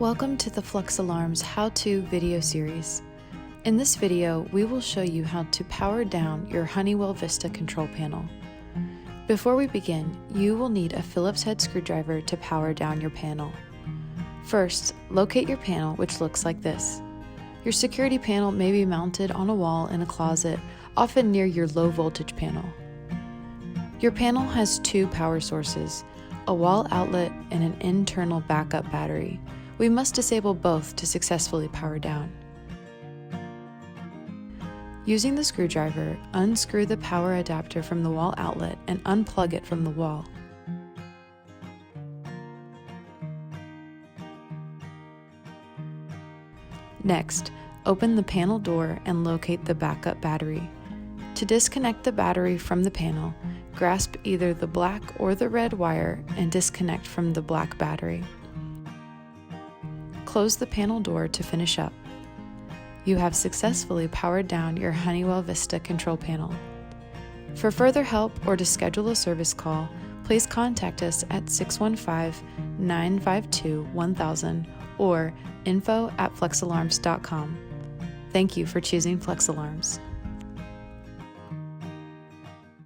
Welcome to the FlexAlarms how-to video series. In this video, we will show you how to power down your Honeywell Vista control panel. Before we begin, you will need a Phillips head screwdriver to power down your panel. First, locate your panel, which looks like this. Your security panel may be mounted on a wall in a closet, often near your low voltage panel. Your panel has two power sources, a wall outlet and an internal backup battery. We must disable both to successfully power down. Using the screwdriver, unscrew the power adapter from the wall outlet and unplug it from the wall. Next, open the panel door and locate the backup battery. To disconnect the battery from the panel, grasp either the black or the red wire and disconnect from the black battery. Close the panel door to finish up. You have successfully powered down your Honeywell Vista control panel. For further help or to schedule a service call, please contact us at 615-952-1000 or info@flexalarms.com. Thank you for choosing FlexAlarms.